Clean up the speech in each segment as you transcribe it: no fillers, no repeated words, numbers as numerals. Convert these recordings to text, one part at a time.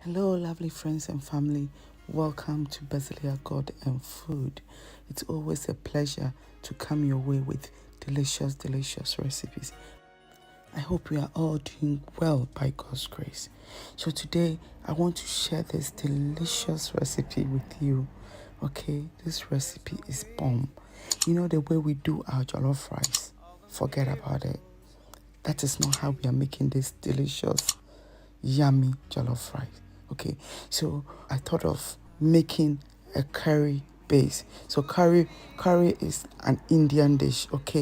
Hello, lovely friends and family. Welcome to Basilia God&Food. It's always a pleasure to come your way with delicious recipes. I hope we are all doing well by God's grace. So today, I want to share this delicious recipe with you. Okay, this recipe is bomb. You know the way we do our jollof rice? Forget about it. That is not how we are making this delicious, yummy jollof rice. Okay, so I thought of making a curry base. So curry is an Indian dish. Okay,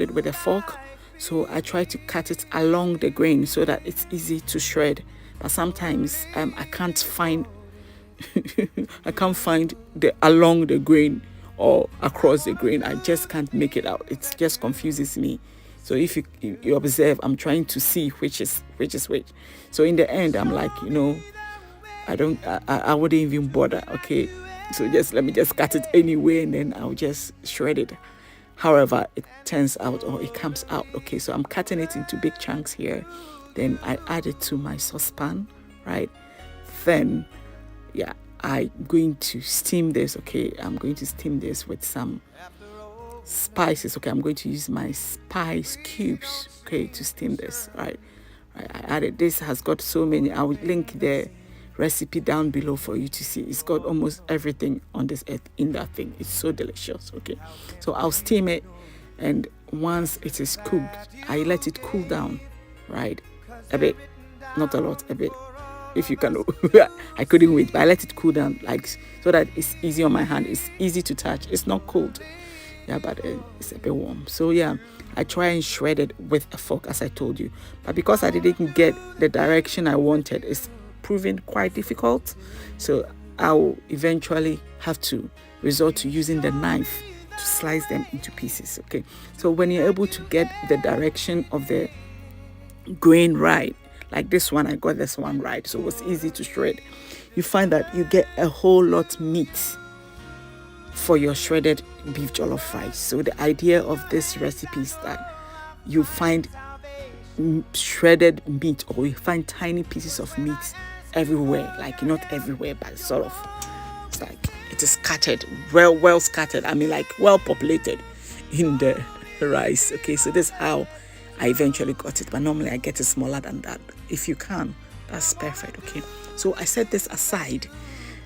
it with a fork, so I try to cut it along the grain so that it's easy to shred. But sometimes I can't find I can't find the along the grain or across the grain. I just can't make it out. It just confuses me. So if you observe, I'm trying to see which is which. So in the end, I'm like, I wouldn't even bother. Okay, so just let me just cut it anyway, and then I'll just shred it. However, it turns out or it comes out. Okay, so I'm cutting it into big chunks here. Then I add it to my saucepan, right? Then, yeah, I'm going to steam this. Okay, I'm going to steam this with some spices. Okay, I'm going to use my spice cubes. Okay, to steam this. Right, I added. This has got so many. I will link the recipe down below for you to see. It's got almost everything on this earth in that thing. It's so delicious. Okay, so I'll steam it, and once it is cooked, I let it cool down, right, a bit, not a lot, a bit, if you can. I couldn't wait, but I let it cool down, like, so that it's easy on my hand. It's easy to touch. It's not cold, yeah, but it's a bit warm. So yeah, I try and shred it with a fork, as I told you, but because I didn't get the direction I wanted, it's proving quite difficult, so I'll eventually have to resort to using the knife to slice them into pieces. Okay, so when you're able to get the direction of the grain right, like this one, I got this one right, so it was easy to shred. You find that you get a whole lot meat for your shredded beef jollof rice. So the idea of this recipe is that you find shredded meat, or you find tiny pieces of meat everywhere, like not everywhere, but sort of, it's like it is scattered, well scattered, I mean, like well populated in the rice. Okay, so this is how I eventually got it, but normally I get it smaller than that. If you can, that's perfect. Okay, so I set this aside,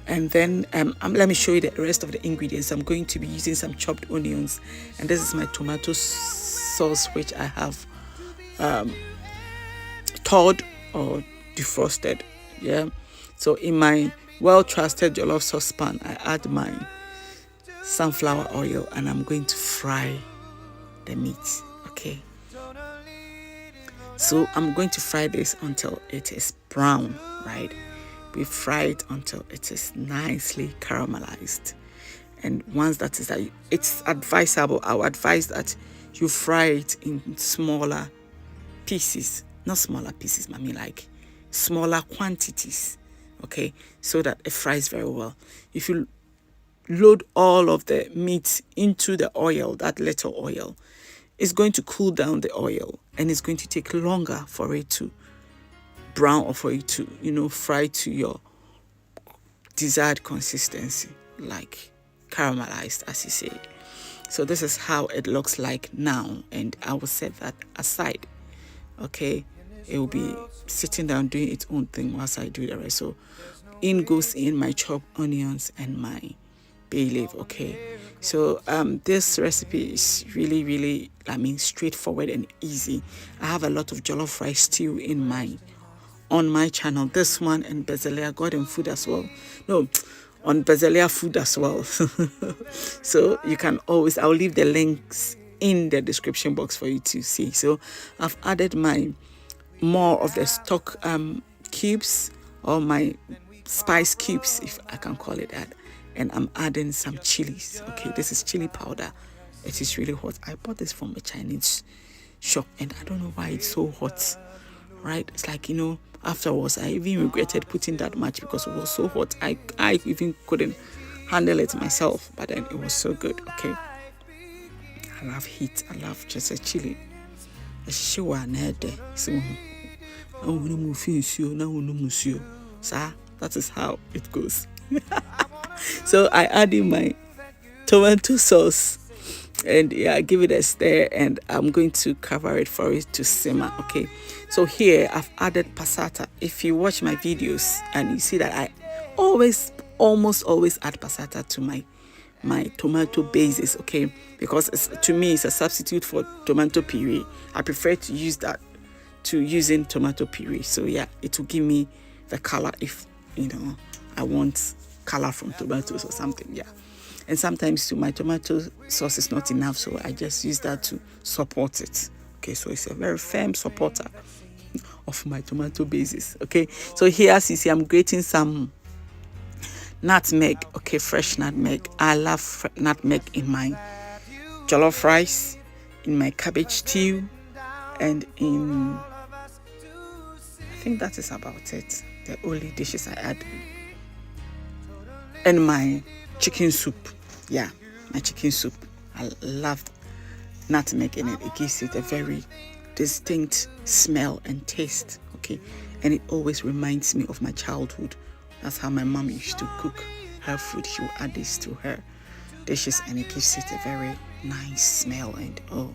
and then let me show you the rest of the ingredients. I'm going to be using some chopped onions, and this is my tomato sauce, which I have thawed or defrosted. Yeah, so in my well-trusted jollof saucepan, I add my sunflower oil, and I'm going to fry the meat. Okay, so I'm going to fry this until it is brown, right? We fry it until it is nicely caramelized, and once that is that, it's advisable, I would advise that you fry it in smaller pieces, not smaller pieces, I mean like smaller quantities, okay, so that it fries very well. If you load all of the meat into the oil, that little oil, it's going to cool down the oil, and it's going to take longer for it to brown, or for it to, fry to your desired consistency, like caramelized, as you say. So this is how it looks like now, and I will set that aside. Okay, it will be sitting down doing its own thing whilst I do the rest. So in goes in my chopped onions and my bay leaf. Okay, so this recipe is really, straightforward and easy. I have a lot of jollof rice stew on my channel, this one, and Bezelia God&Food as well. No, on Bezelia Food as well. So you can always, I'll leave the links in the description box for you to see. So I've added my more of the stock cubes, or my spice cubes, if I can call it that, and I'm adding some chilies. Okay, this is chili powder. It is really hot. I bought this from a Chinese shop, and I don't know why it's so hot, right? It's like, afterwards I even regretted putting that much because it was so hot. I even couldn't handle it myself, but then it was so good. Okay, I love heat. I love just a chili. So that is how it goes. So I add in my tomato sauce, and yeah, give it a stir, and I'm going to cover it for it to simmer. Okay, so here I've added passata. If you watch my videos, and you see that I almost always add passata to my tomato bases, okay, because to me it's a substitute for tomato puree. I prefer to use that to using tomato puree. So yeah, it will give me the color if I want color from tomatoes or something. Yeah, And sometimes too, my tomato sauce is not enough, so I just use that to support it. Okay, so it's a very firm supporter of my tomato bases. Okay, so here as you see, I'm grating some nutmeg. Okay, fresh nutmeg. I love nutmeg in my jollof rice, in my cabbage stew, and in, I think that is about it. The only dishes I add. And my chicken soup. Yeah, my chicken soup. I love nutmeg in it. It gives it a very distinct smell and taste. Okay, and it always reminds me of my childhood. That's how my mom used to cook her food. She would add this to her dishes, and it gives it a very nice smell. And oh,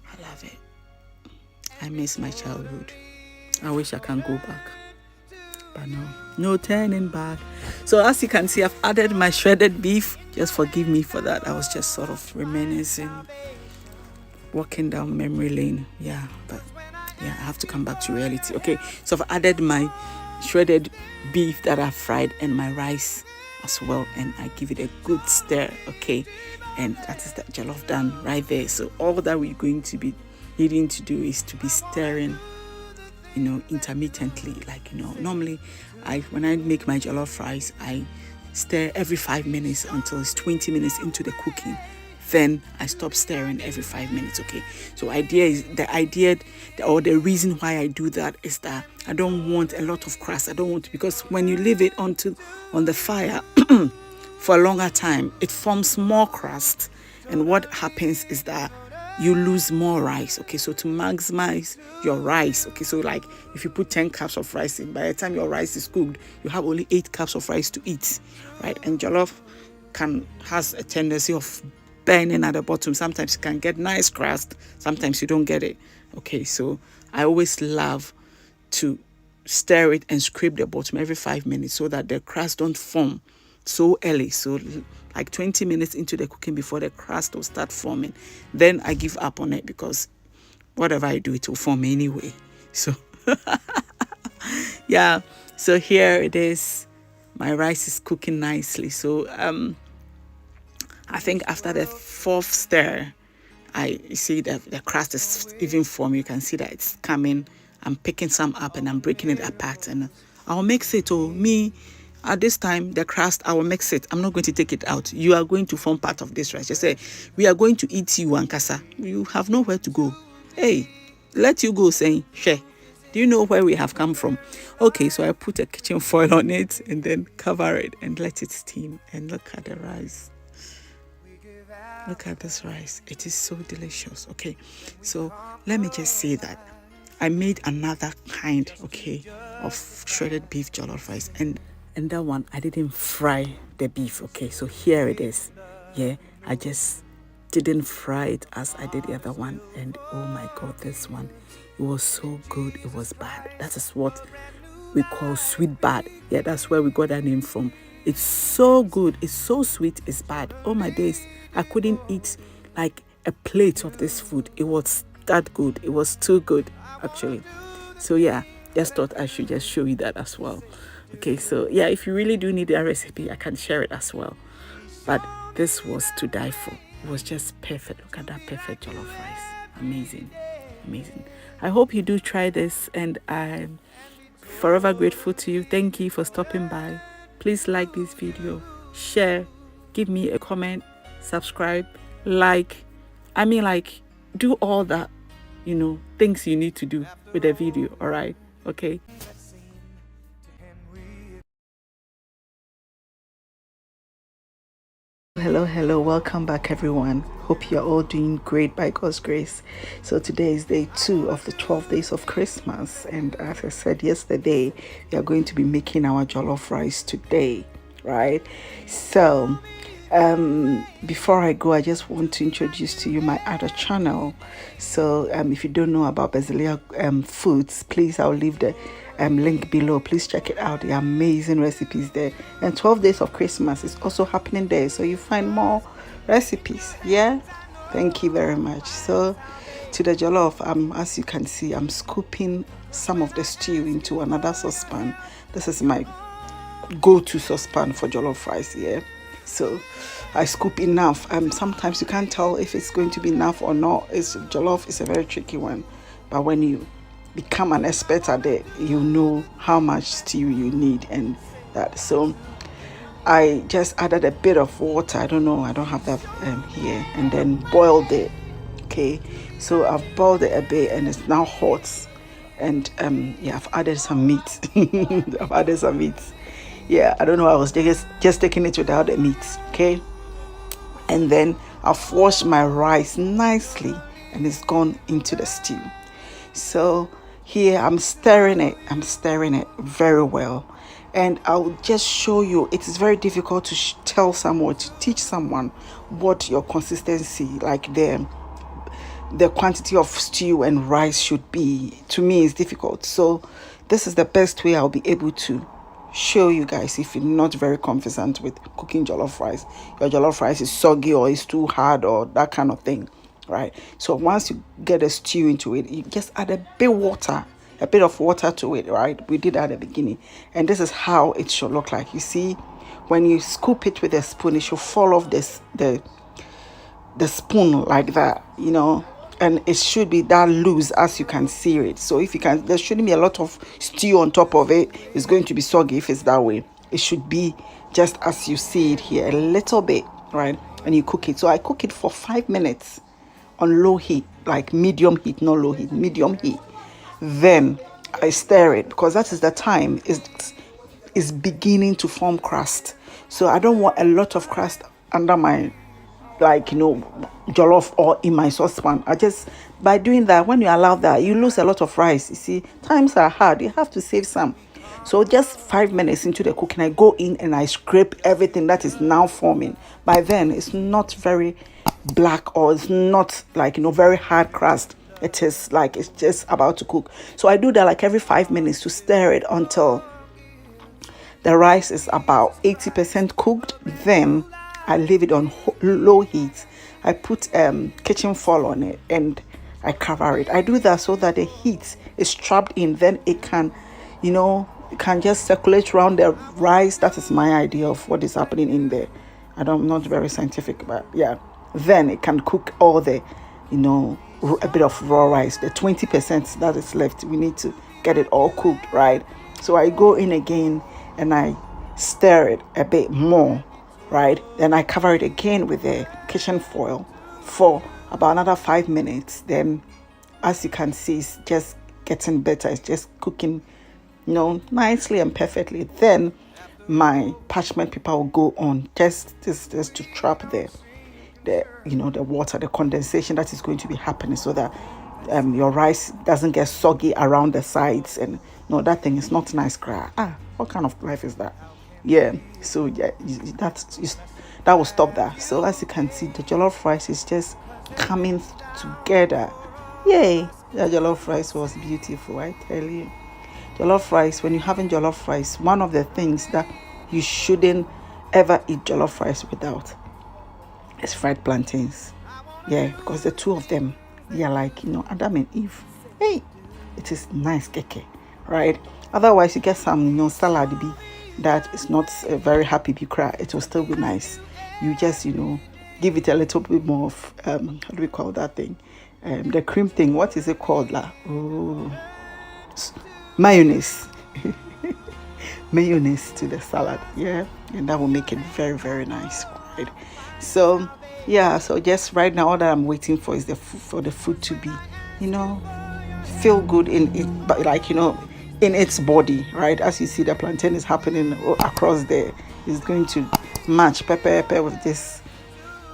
I love it. I miss my childhood. I wish I can go back, but no turning back. So as you can see, I've added my shredded beef. Just forgive me for that. I was just sort of reminiscing, walking down memory lane. Yeah, but yeah, I have to come back to reality. Okay, so I've added my shredded beef that I fried and my rice as well, and I give it a good stir. Okay, and that is the jollof done right there. So all that we're going to be needing to do is to be stirring, intermittently. Like, normally when I make my jollof rice, I stir every 5 minutes until it's 20 minutes into the cooking. Then I stop stirring every 5 minutes. Okay, so the reason why I do that is that I don't want a lot of crust. I don't want to, because when you leave it on the fire for a longer time, it forms more crust, and what happens is that you lose more rice. Okay, so to maximize your rice, okay, so like if you put 10 cups of rice in, by the time your rice is cooked, you have only 8 cups of rice to eat, right? And jollof has a tendency of burning at the bottom. Sometimes you can get nice crust, sometimes you don't get it. Okay, so I always love to stir it and scrape the bottom every 5 minutes so that the crust don't form so early. So like 20 minutes into the cooking before the crust will start forming. Then I give up on it, because whatever I do, it will form anyway. So yeah, so here it is. My rice is cooking nicely. So I think after the 4th stir, I see that the crust is even forming. You can see that it's coming. I'm picking some up and I'm breaking it apart, and I'll mix it. At this time, the crust, I will mix it. I'm not going to take it out. You are going to form part of this rice. Just say, we are going to eat you, Ankasa. You have nowhere to go. Hey, let you go saying, share. Do you know where we have come from? Okay, so I put a kitchen foil on it and then cover it and let it steam. And look at the rice. Look at this rice. It is so delicious. Okay, so let me just say that I made another kind, of shredded beef jollof rice. And that one, I didn't fry the beef. Okay, so here it is. Yeah, I just didn't fry it as I did the other one. And oh my God, this one, it was so good. It was bad. That is what we call sweet bad. Yeah, that's where we got that name from. It's so good. It's so sweet. It's bad. Oh my days. I couldn't eat like a plate of this food. It was that good. It was too good, actually. So yeah, just thought I should just show you that as well. Okay, so yeah, if you really do need a recipe, I can share it as well. But this was to die for. It was just perfect. Look at that perfect jollof rice. Amazing. Amazing. I hope you do try this, and I'm forever grateful to you. Thank you for stopping by. Please like this video, share, give me a comment, subscribe, do all that, things you need to do with the video, all right? Okay. Hello, welcome back everyone. Hope you're all doing great by God's grace. So today is day 2 of the 12 days of Christmas, and as I said yesterday, we are going to be making our jollof rice today, right? So before I go, I just want to introduce to you my other channel. So if you don't know about Basilia Foods, please, I'll leave the link below. Please check it out. The amazing recipes there, and 12 days of Christmas is also happening there, so you find more recipes. Yeah, thank you very much. So to the jollof, as you can see, I'm scooping some of the stew into another saucepan. This is my go-to saucepan for jollof rice. Yeah, So I scoop enough. Sometimes you can't tell if it's going to be enough or not. Jollof is a very tricky one, but when you become an expert at it, you know how much stew you need and that. So I just added a bit of water. I don't know, I don't have that here, and then boiled it. Okay, so I've boiled it a bit and it's now hot. And yeah, I've added some meat. I've added some meat. Yeah, I don't know, I was just taking it without the meat. Okay, and then I've washed my rice nicely and it's gone into the stew. So here I'm stirring it very well. And I'll just show you, it is very difficult to tell someone, to teach someone what your consistency, like the quantity of stew and rice should be. To me, is difficult. So this is the best way I'll be able to show you guys if you're not very conversant with cooking jollof rice. Your jollof rice is soggy or it's too hard or that kind of thing, right? So once you get a stew into it, you just add a bit of water to it, right? We did that at the beginning, and this is how it should look like. You see, when you scoop it with a spoon, it should fall off the spoon like that, you know, and it should be that loose as you can see it. So if you can, there shouldn't be a lot of stew on top of it. It's going to be soggy if it's that way. It should be just as you see it here, a little bit, right? And you cook it. So I cook it for 5 minutes on low heat, like medium heat, not low heat, medium heat. Then I stir it because that is the time is beginning to form crust. So I don't want a lot of crust under my, like, you know, jollof or in my saucepan. By doing that, when you allow that, you lose a lot of rice. You see, times are hard. You have to save some. So just 5 minutes into the cooking, I go in and I scrape everything that is now forming. By then, it's not very black or it's not, like, you know, very hard crust. It is like it's just about to cook. So I do that like every 5 minutes to stir it until the rice is about 80% cooked. Then I leave it on low heat. I put kitchen foil on it and I cover it. I do that so that the heat is trapped in. Then it can, you know, it can just circulate around the rice. That is my idea of what is happening in there. I'm not very scientific, but yeah. Then it can cook all the, you know, a bit of raw rice. The 20% that is left, we need to get it all cooked, right? So I go in again and I stir it a bit more, right? Then I cover it again with the kitchen foil for about another 5 minutes. Then, as you can see, it's just getting better. It's just cooking, you know, nicely and perfectly. Then my parchment paper will go on just to trap the you know, the water, the condensation that is going to be happening, so that your rice doesn't get soggy around the sides. And no, that thing is not nice. What kind of life is that? Yeah. So yeah, that will stop that. So as you can see, the jollof rice is just coming together. Yay! The jollof rice was beautiful, I tell you. Jollof rice, when you're having jollof rice, one of the things that you shouldn't ever eat jollof rice without is fried plantains. Yeah, because the two of them, they are like, you know, Adam and Eve. Hey, it is nice keke, right? Otherwise, you get some, you know, salad that is not very happy bikra. It will still be nice. You just, you know, give it a little bit more of how do we call that thing? The cream thing. What is it called? Mayonnaise. Mayonnaise to the salad. Yeah, and that will make it very, very nice, right? So yeah, so just right now all that I'm waiting for is for the food to be, you know, feel good in it, but like, you know, in its body, right? As you see, the plantain is happening across there. It's going to match pepper with this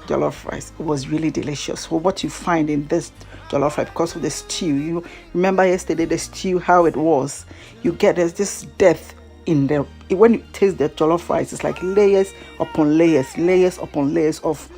jollof rice. It was really delicious. So what you find in this jollof rice, because of the stew, you remember yesterday the stew, how it was, you get there's this depth in there. When you taste the jollof rice, it's like layers upon layers upon layers of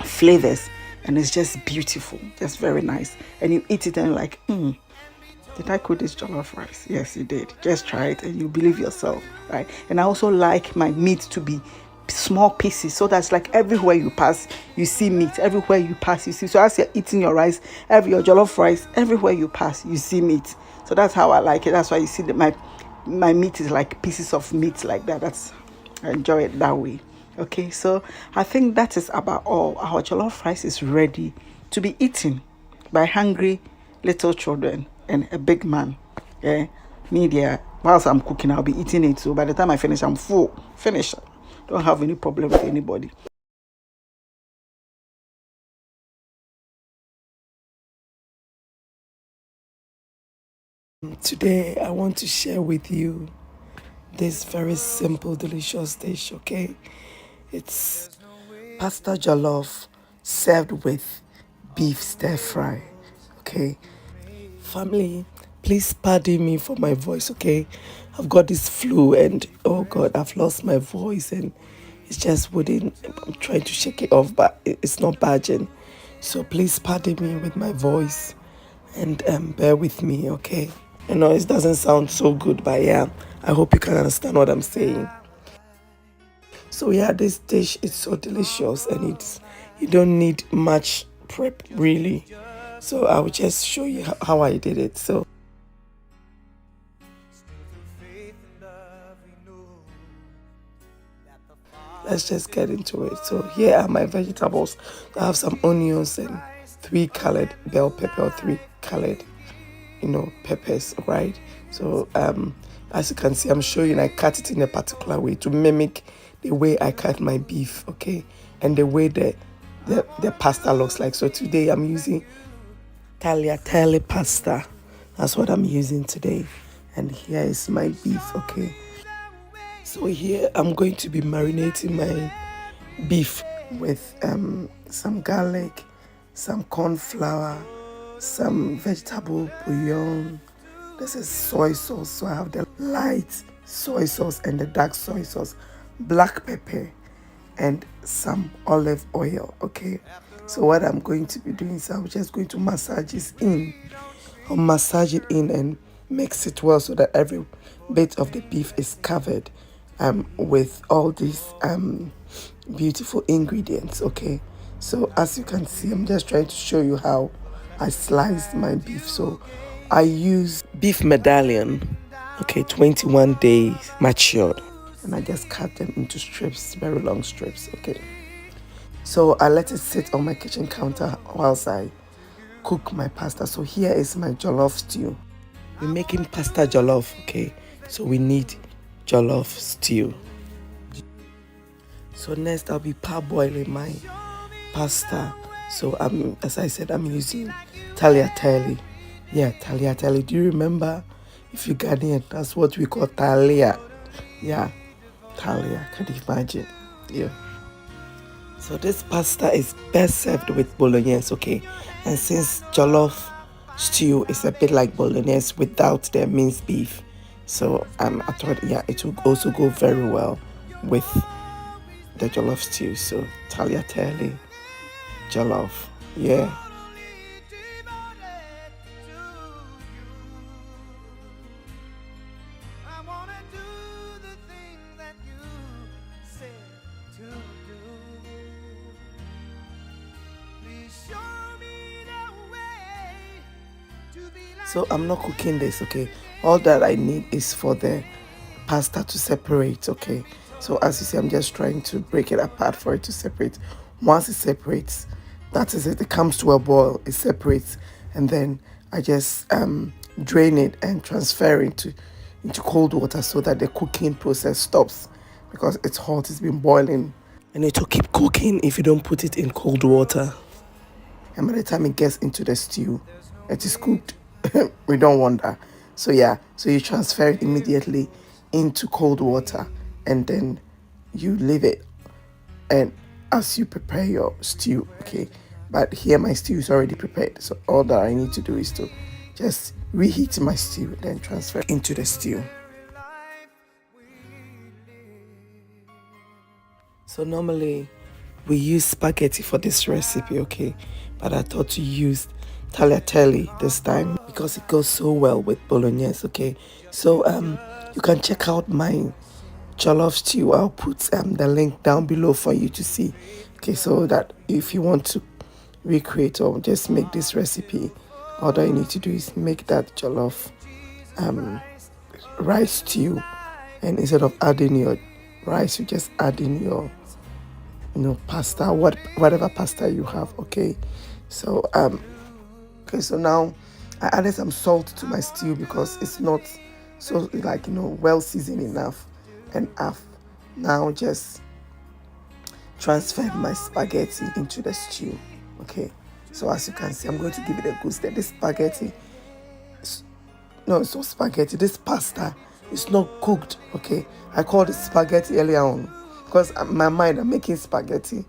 flavors, and it's just beautiful, just very nice. And you eat it and you're like, did I cook this jollof rice? Yes, you did. Just try it and you believe yourself, right? And I also like my meat to be small pieces, so that's like everywhere you pass you see meat, everywhere you pass you see. So as you're eating your rice, your jollof rice, everywhere you pass you see meat. So that's how I like it. That's why you see that my meat is like pieces of meat like that. I enjoy it that way. Okay, so I think that is about all. Our jollof rice is ready to be eaten by hungry little children and a big man. Yeah, media. Whilst I'm cooking, I'll be eating it. So by the time I finish, I'm full. Finish. Don't have any problem with anybody. Today, I want to share with you this very simple, delicious dish. Okay, it's pasta jollof served with beef stir fry. Okay, family, please pardon me for my voice. Okay, I've got this flu and oh god, I've lost my voice and it's just wouldn't. I'm trying to shake it off, but it's not budging. So please pardon me with my voice and bear with me. Okay, I know it doesn't sound so good, but yeah, I hope you can understand what I'm saying. So yeah, this dish is so delicious and you don't need much prep really. So I will just show you how I did it. So let's just get into it. So here are my vegetables. I have some onions and 3 colored bell pepper or 3 colored, peppers, right? So as you can see, I'm showing I cut it in a particular way to mimic the way I cut my beef, okay? And the way the pasta looks like. So today I'm using tagliatelle pasta. That's what I'm using today. And here is my beef, okay? So here I'm going to be marinating my beef with some garlic, some corn flour, some vegetable bouillon. This is soy sauce, so I have the light soy sauce and the dark soy sauce, black pepper, and some olive oil. Okay, so what I'm going to be doing is I'm just going to massage this in. I'll massage it in and mix it well so that every bit of the beef is covered with all these beautiful ingredients. Okay, so as you can see, I'm just trying to show you how I sliced my beef. So I use beef medallion, okay, 21 days matured, and I just cut them into strips, very long strips. Okay, so I let it sit on my kitchen counter whilst I cook my pasta. So here is my jollof stew. We're making pasta jollof, okay? So we need jollof stew. So next I'll be parboiling my pasta. So as I said, I'm using tagliatelle. Yeah, tagliatelle. Do you remember? If you're Ghanaian, that's what we call talia. Yeah, talia. Can you imagine? Yeah. So this pasta is best served with bolognese, okay? And since jollof stew is a bit like bolognese without the minced beef, so I thought, yeah, it will also go very well with the jollof stew. So tagliatelle, jollof, yeah. So I'm not cooking this, okay? All that I need is for the pasta to separate, okay? So as you see, I'm just trying to break it apart for it to separate. Once it separates, that is it. It comes to a boil, it separates, and then I just drain it and transfer it into cold water so that the cooking process stops because it's hot, it's been boiling. And it will keep cooking if you don't put it in cold water. And by the time it gets into the stew, it is cooked. We don't want that. So yeah, so you transfer it immediately into cold water and then you leave it and as you prepare your stew, okay? But here my stew is already prepared. So all that I need to do is to just reheat my stew, then transfer into the stew. So normally we use spaghetti for this recipe, okay? But I thought to use tagliatelle this time because it goes so well with bolognese, okay? So you can check out my jollof stew. I'll put the link down below for you to see, okay? So that if you want to recreate or just make this recipe, all that you need to do is make that jollof rice stew, and instead of adding your rice, you just add in your pasta, whatever pasta you have. Okay, so so now I added some salt to my stew because it's not so well seasoned enough, and I've now just transferred my spaghetti into the stew. Okay, so as you can see, I'm going to give it a good stir. This spaghetti, no, it's not spaghetti. This pasta is not cooked. Okay, I called it spaghetti earlier on because in my mind I'm making spaghetti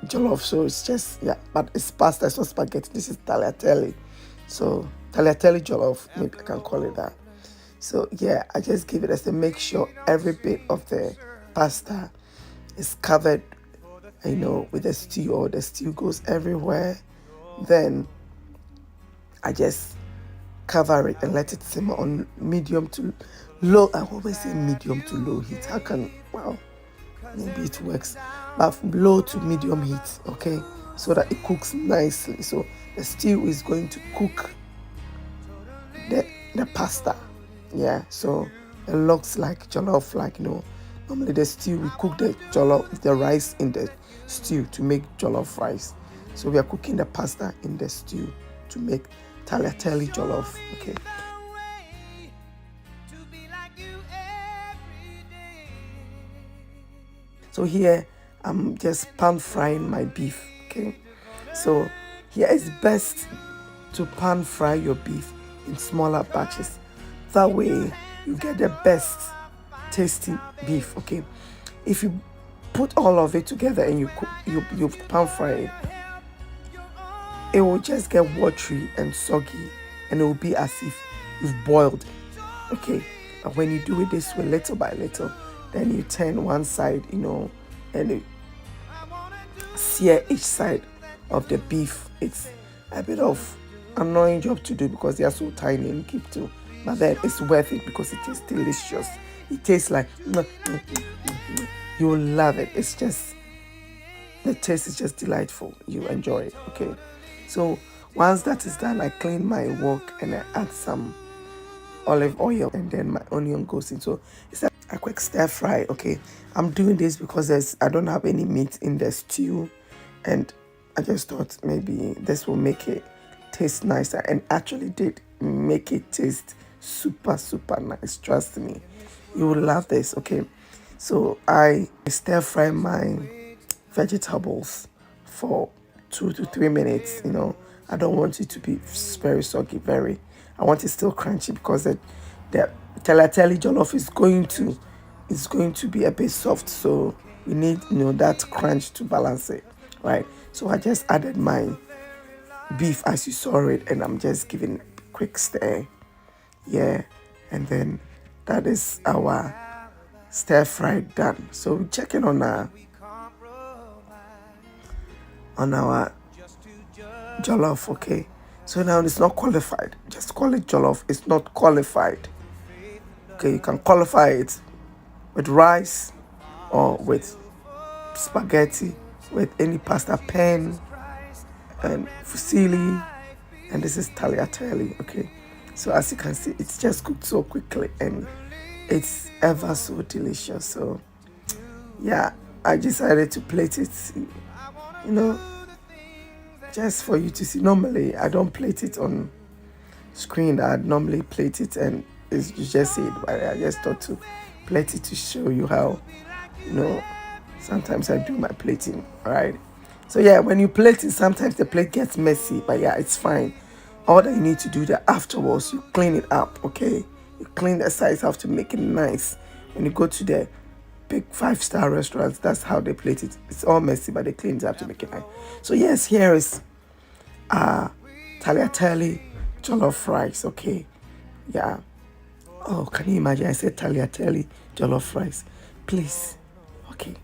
jollof, so it's just, yeah, but it's pasta, it's not spaghetti. This is tagliatelle, so tagliatelle jollof, maybe I can call it that. So yeah, I just give it as to make sure every bit of the pasta is covered, with the stew, or the stew goes everywhere. Then I just cover it and let it simmer on medium to low. I always say medium to low heat. How can, well, maybe it works, but low to medium heat, okay, so that it cooks nicely. So the stew is going to cook the pasta, yeah. So it looks like jollof, normally the stew, we cook the rice in the stew to make jollof rice. So we are cooking the pasta in the stew to make tagliatelle jollof, okay. So here I'm just pan frying my beef, okay. So here it's best to pan fry your beef in smaller batches. That way you get the best tasty beef, okay. If you put all of it together and you pan fry it, it will just get watery and soggy, and it will be as if you've boiled it, okay. But when you do it this way, little by little, then you turn one side, and you sear each side of the beef. It's a bit of annoying job to do because they are so tiny and keep to, but then it's worth it because it is delicious. It tastes like you will love it. It's just, the taste is just delightful. You enjoy it, okay. So once that is done, I clean my wok and I add some olive oil, and then my onion goes in. So it's a quick stir fry, okay. I'm doing this because I don't have any meat in the stew, and I just thought maybe this will make it taste nicer, and actually did make it taste super nice. Trust me, you will love this, okay. So I stir fry my vegetables for 2 to 3 minutes. I don't want it to be very soggy, I want it still crunchy, because the tagliatelle jollof is going to be a bit soft, so we need that crunch to balance it, right? So I just added my beef as you saw it, and I'm just giving a quick stir, yeah, and then that is our stir fry done. So we're checking on our jollof, okay. So now it's not qualified. Just call it jollof. It's not qualified. Okay, you can qualify it with rice or with spaghetti, with any pasta, pen and fusilli, and this is tagliatelle, okay. So as you can see, it's just cooked so quickly and it's ever so delicious. So yeah, I decided to plate it, just for you to see. Normally I don't plate it on screen. I'd normally plate it and you just see it, but I just thought to plate it to show you how sometimes I do my plating, right? So yeah, when you plate it, sometimes the plate gets messy, but yeah, it's fine. All that you need to do that afterwards, you clean it up, okay. You clean the sides out to make it nice. When you go to the big 5-star restaurants, that's how they plate it. It's all messy, but they clean it up to make it nice. So yes, here is tagliatelle jollof rice, okay. Yeah. Oh, can you imagine? I said tagliatelle jollof rice. Please, okay,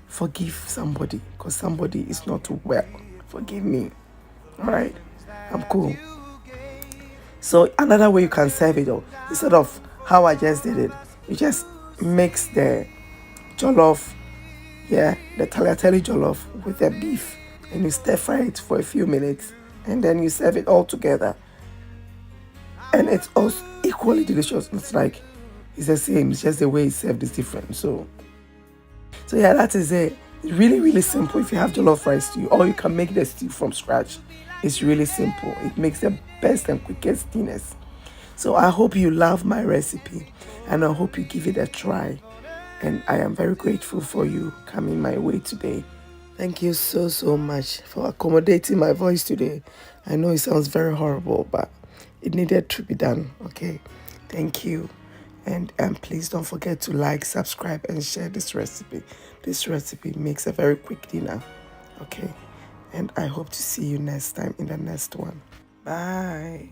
forgive somebody, because somebody is not well. Forgive me. All right, I'm cool. So another way you can serve it, though, instead of how I just did it, you just mix the jollof, the tagliatelle jollof with the beef, and you stir fry it for a few minutes, and then you serve it all together. And it's also equally delicious. It's the same, it's just the way it's served is different. So yeah, that is it. Really, really simple. If you have jollof rice stew, or you can make the stew from scratch. It's really simple. It makes the best and quickest dinners. So I hope you love my recipe, and I hope you give it a try. And I am very grateful for you coming my way today. Thank you so much for accommodating my voice today. I know it sounds very horrible, but it needed to be done. Okay. Thank you. And please don't forget to like, subscribe, and share this recipe. This recipe makes a very quick dinner. Okay. And I hope to see you next time in the next one. Bye.